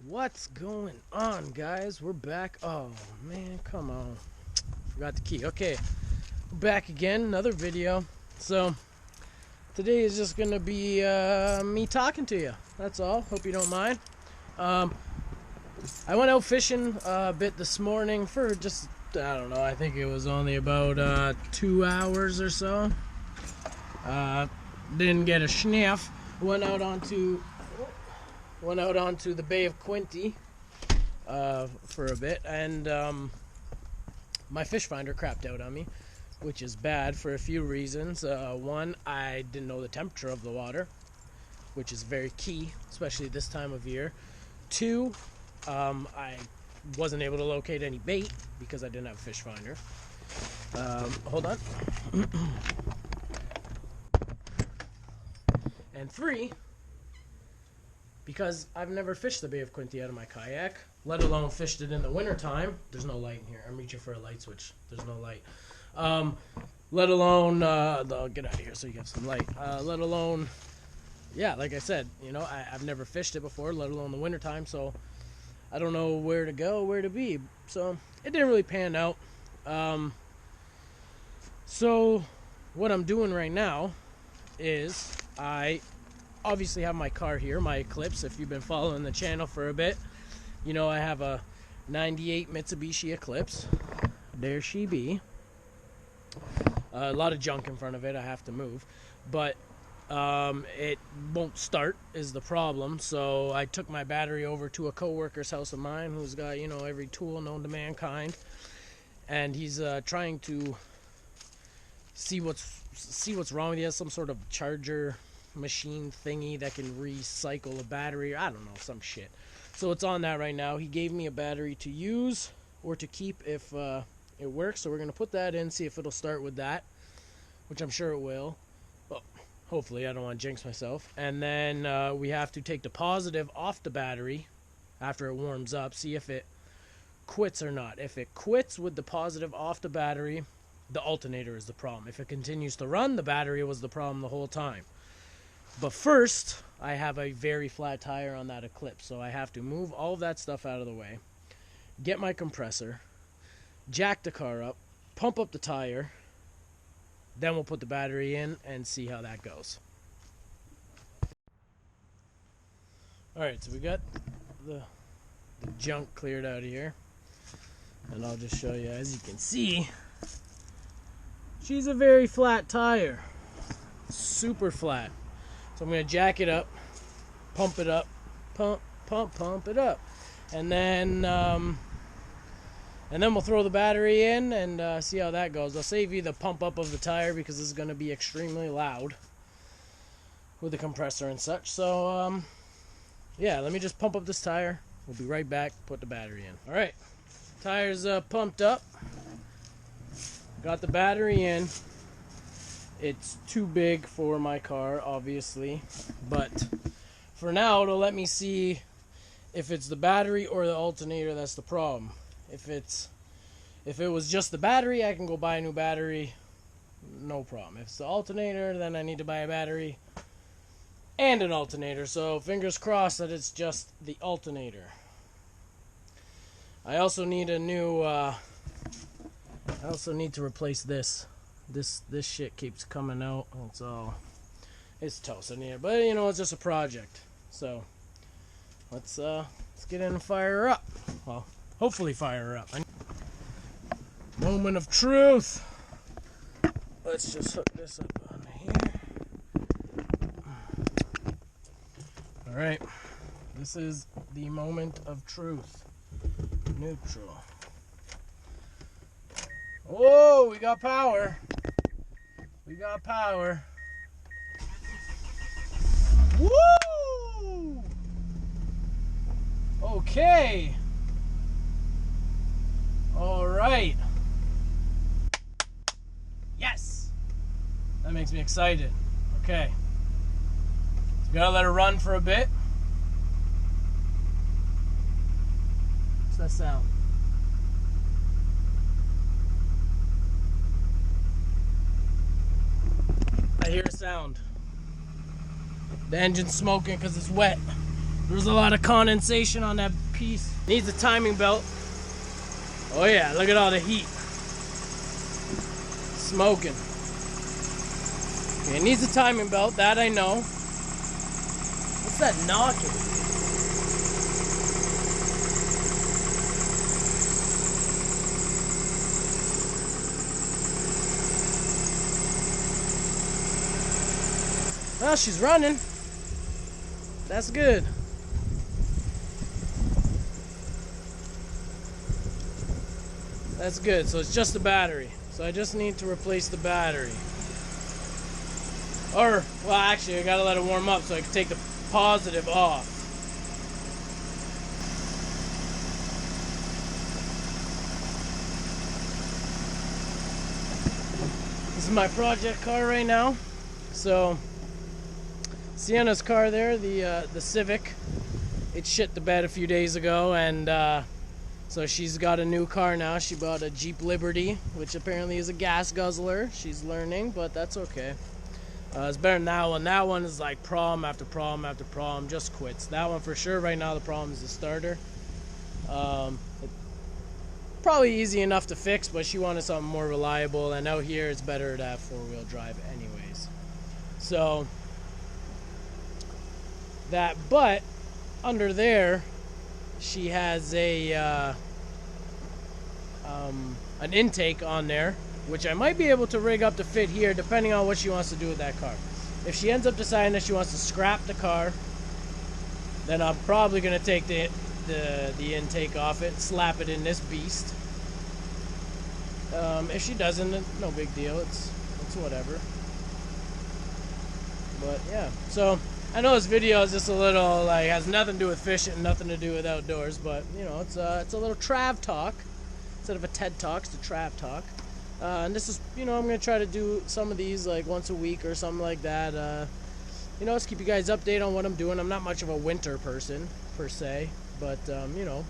What's going on, guys? We're back. Oh man, come on, forgot the key. Okay, back again, another video. So today is just gonna be me talking to you, that's all. Hope you don't mind. I went out fishing a bit this morning for just, I don't know, I think it was only about 2 hours or so. Didn't get a sniff. Went out onto the Bay of Quinte for a bit, and my fish finder crapped out on me, which is bad for a few reasons. One, I didn't know the temperature of the water, which is very key, especially this time of year. Two, I wasn't able to locate any bait because I didn't have a fish finder. Hold on. And three, because I've never fished the Bay of Quinte out of my kayak, let alone fished it in the wintertime. There's no light in here. I'm reaching for a light switch. There's no light. Let alone, I'll get out of here so you have some light. Let alone, yeah, like I said, you know, I've never fished it before, let alone the wintertime, so I don't know where to go, where to be. So it didn't really pan out. So what I'm doing right now is I obviously have my car here, my Eclipse. If you've been following the channel for a bit, you know I have a 98 Mitsubishi Eclipse. There she be. A lot of junk in front of it I have to move, but it won't start is the problem. So I took my battery over to a co-worker's house of mine who's got, you know, every tool known to mankind, and he's trying to see what's wrong with it. He has some sort of charger machine thingy that can recycle a battery, I don't know, some shit. So it's on that right now. He gave me a battery to use or to keep if it works, so we're gonna put that in, see if it'll start with that, which I'm sure it will. Well, hopefully. I don't want to jinx myself. And then we have to take the positive off the battery after it warms up, see if it quits or not. If it quits with the positive off the battery, the alternator is the problem. If it continues to run, the battery was the problem the whole time. But first, I have a very flat tire on that Eclipse, so I have to move all of that stuff out of the way, get my compressor, jack the car up, pump up the tire, then we'll put the battery in and see how that goes. Alright, so we got the junk cleared out of here, and I'll just show you. As you can see, she's a very flat tire, super flat. So I'm going to jack it up, pump it up, pump it up, and then we'll throw the battery in and see how that goes. I'll save you the pump up of the tire because this is going to be extremely loud with the compressor and such. So yeah, let me just pump up this tire. We'll be right back. Put the battery in. All right, tire's pumped up. Got the battery in. It's too big for my car, obviously, but for now it'll let me see if it's the battery or the alternator that's the problem. If it was just the battery, I can go buy a new battery, no problem. If it's the alternator, then I need to buy a battery and an alternator. So fingers crossed that it's just the alternator. I also need a new I also need to replace this. This shit keeps coming out. It's toast in here, but you know, it's just a project. So let's get in and fire her up. Well, hopefully fire her up. Moment of truth. Let's just hook this up on here. All right, this is the moment of truth. Neutral. Whoa, we got power. We got power. Woo! Okay. All right. Yes. That makes me excited. Okay. So gotta let her run for a bit. What's that sound? I hear a sound. The engine's smoking because it's wet. There's a lot of condensation on that piece. Needs a timing belt. Oh yeah, look at all the heat. Smoking. Okay, it needs a timing belt, that I know. What's that knocking? Well, she's running. That's good. That's good. So it's just the battery. So I just need to replace the battery. Or, well, actually, I gotta let it warm up so I can take the positive off. This is my project car right now. So Sienna's car there, the Civic, it shit the bed a few days ago, and so she's got a new car now. She bought a Jeep Liberty, which apparently is a gas guzzler. She's learning, but that's okay. It's better than that one. That one is like problem after problem after problem, just quits. That one for sure. Right now the problem is the starter. Probably easy enough to fix, but she wanted something more reliable, and out here it's better to have four-wheel drive anyways. So that, but under there she has a an intake on there, which I might be able to rig up to fit here depending on what she wants to do with that car. If she ends up deciding that she wants to scrap the car, then I'm probably going to take the intake off it, slap it in this beast. If she doesn't, no big deal. It's whatever. But yeah, so I know this video is just a little like has nothing to do with fishing, nothing to do with outdoors, but you know, it's a little trav talk instead of a TED talk. It's a trav talk. And this is, you know, I'm gonna try to do some of these like once a week or something like that. You know, let's keep you guys updated on what I'm doing. I'm not much of a winter person per se, but you know,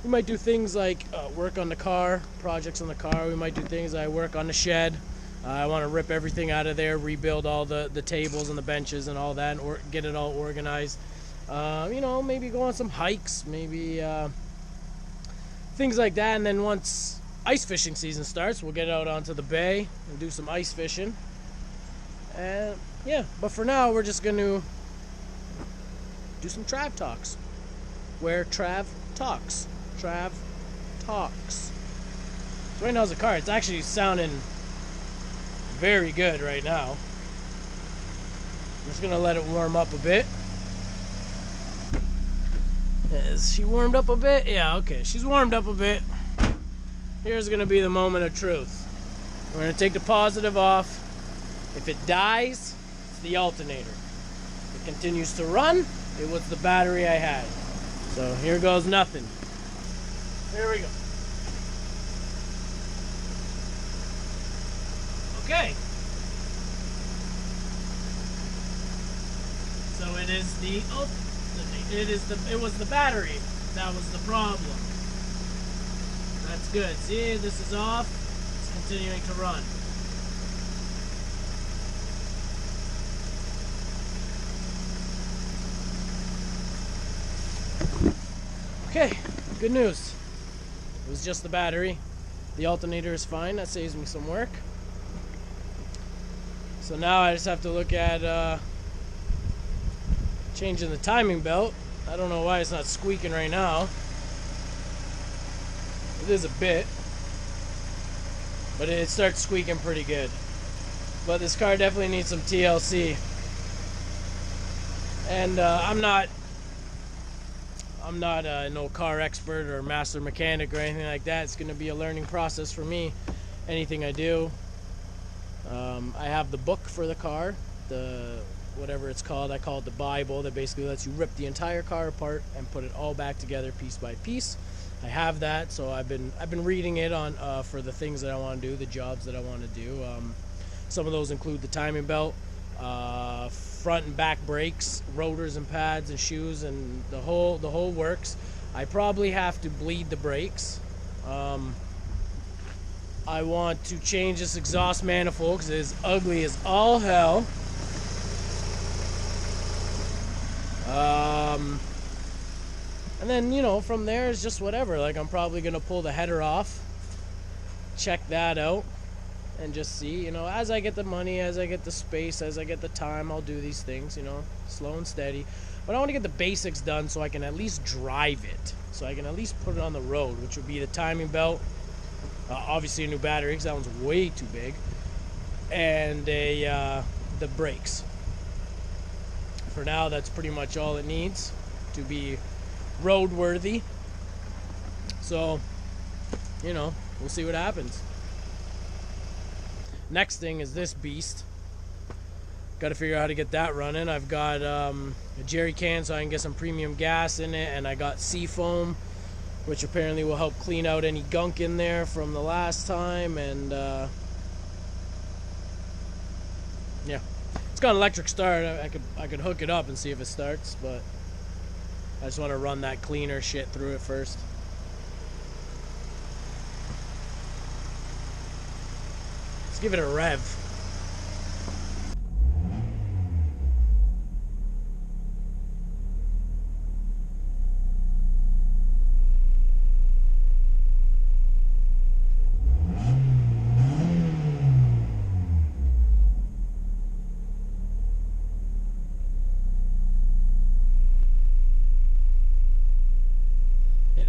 we might do things like work on the car, projects on the car. We might do things like work on the shed. I want to rip everything out of there, rebuild all the tables and the benches and all that, and get it all organized. You know, maybe go on some hikes, maybe things like that. And then once ice fishing season starts, we'll get out onto the bay and do some ice fishing. And yeah, but for now, we're just going to do some Trav Talks. Where Trav talks. Trav talks. So right now is the car. It's actually sounding very good right now. I'm just gonna let it warm up a bit. Is she warmed up a bit? Yeah, okay, she's warmed up a bit. Here's gonna be the moment of truth. We're gonna take the positive off. If it dies, it's the alternator. If it continues to run, it was the battery I had. So here goes nothing. Here we go. Okay. So it was the battery that was the problem. That's good. See, this is off. It's continuing to run. Okay, good news. It was just the battery. The alternator is fine. That saves me some work. So now I just have to look at changing the timing belt. I don't know why it's not squeaking right now. It is a bit, but it starts squeaking pretty good. But this car definitely needs some TLC. And I'm not no car expert or master mechanic or anything like that. It's going to be a learning process for me. Anything I do. I have the book for the car, the whatever it's called. I call it the Bible. That basically lets you rip the entire car apart and put it all back together piece by piece. I have that, so I've been reading it on for the things that I want to do, the jobs that I want to do. Some of those include the timing belt, front and back brakes, rotors and pads and shoes, and the whole works. I probably have to bleed the brakes. I want to change this exhaust manifold because it is ugly as all hell. And then, you know, from there is just whatever. Like, I'm probably going to pull the header off, check that out, and just see, you know, as I get the money, as I get the space, as I get the time, I'll do these things, you know, slow and steady. But I want to get the basics done so I can at least drive it. So I can at least put it on the road, which would be the timing belt, obviously a new battery, because that one's way too big, and the brakes. For now, that's pretty much all it needs to be roadworthy. So, you know, we'll see what happens. Next thing is this beast. Got to figure out how to get that running. I've got a jerry can so I can get some premium gas in it, and I got sea foam, which apparently will help clean out any gunk in there from the last time. And yeah, it's got an electric start. I could hook it up and see if it starts, but I just want to run that cleaner shit through it first. Let's give it a rev.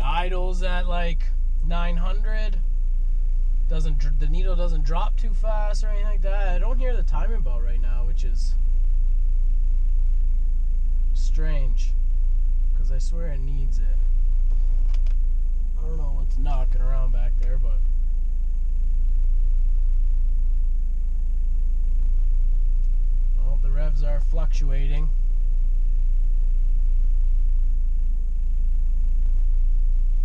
Idles at like 900. The needle doesn't drop too fast or anything like that. I don't hear the timing bell right now, which is strange, because I swear it needs it. I don't know what's knocking around back there, but well, the revs are fluctuating.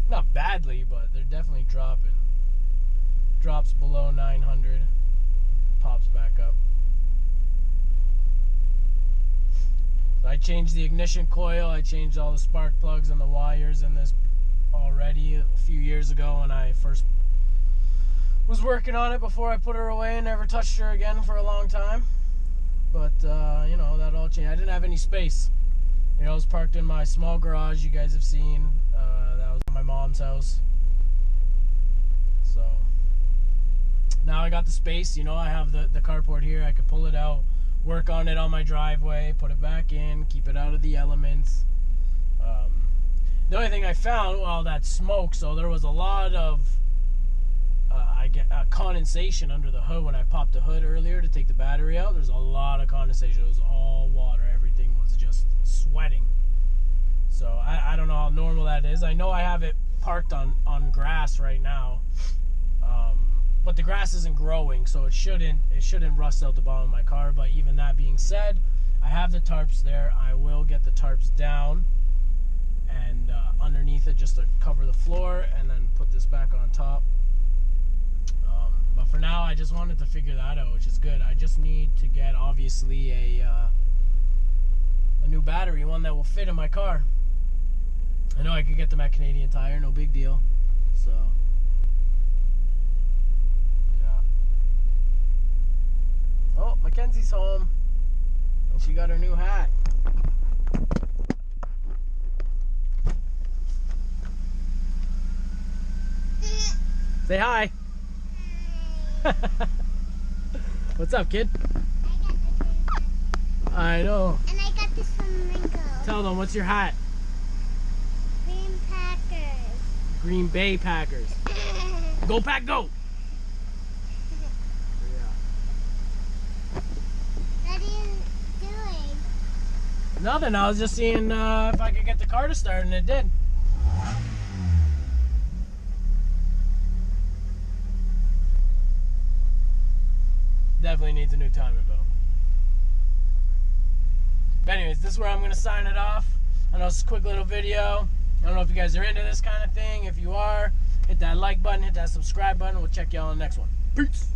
Not badly, but they're definitely dropping. Drops below 900, pops back up. So I changed the ignition coil, I changed all the spark plugs and the wires in this already a few years ago when I first was working on it before I put her away and never touched her again for a long time. But, you know, that all changed. I didn't have any space. You know, I was parked in my small garage you guys have seen. That was my mom's house. So now I got the space, you know, I have the carport here. I could pull it out, work on it on my driveway, put it back in, keep it out of the elements. The only thing I found, well, that smoke, so there was a lot of condensation under the hood when I popped the hood earlier to take the battery out. There's a lot of condensation. It was all water. Everything was just sweating. So I don't know how normal that is. I know I have it parked on grass right now, but the grass isn't growing, so it shouldn't rust out the bottom of my car. But even that being said, I have the tarps there. I will get the tarps down and underneath it just to cover the floor, and then put this back on top. But for now, I just wanted to figure that out, which is good. I just need to get, obviously, a new battery, one that will fit in my car. I know I could get them at Canadian Tire, no big deal. So, yeah. Oh, Mackenzie's home. And she got her new hat. Say hi. What's up, kid? I know. And I got this from Ringo. Tell them, what's your hat? Green Packers. Green Bay Packers. Go Pack, go! What are you doing? Nothing. I was just seeing if I could get the car to start, and it did. Definitely needs a new timing belt. But anyways, this is where I'm going to sign it off. I know it's a quick little video. I don't know if you guys are into this kind of thing. If you are, hit that like button, hit that subscribe button. We'll check you all on the next one. Peace!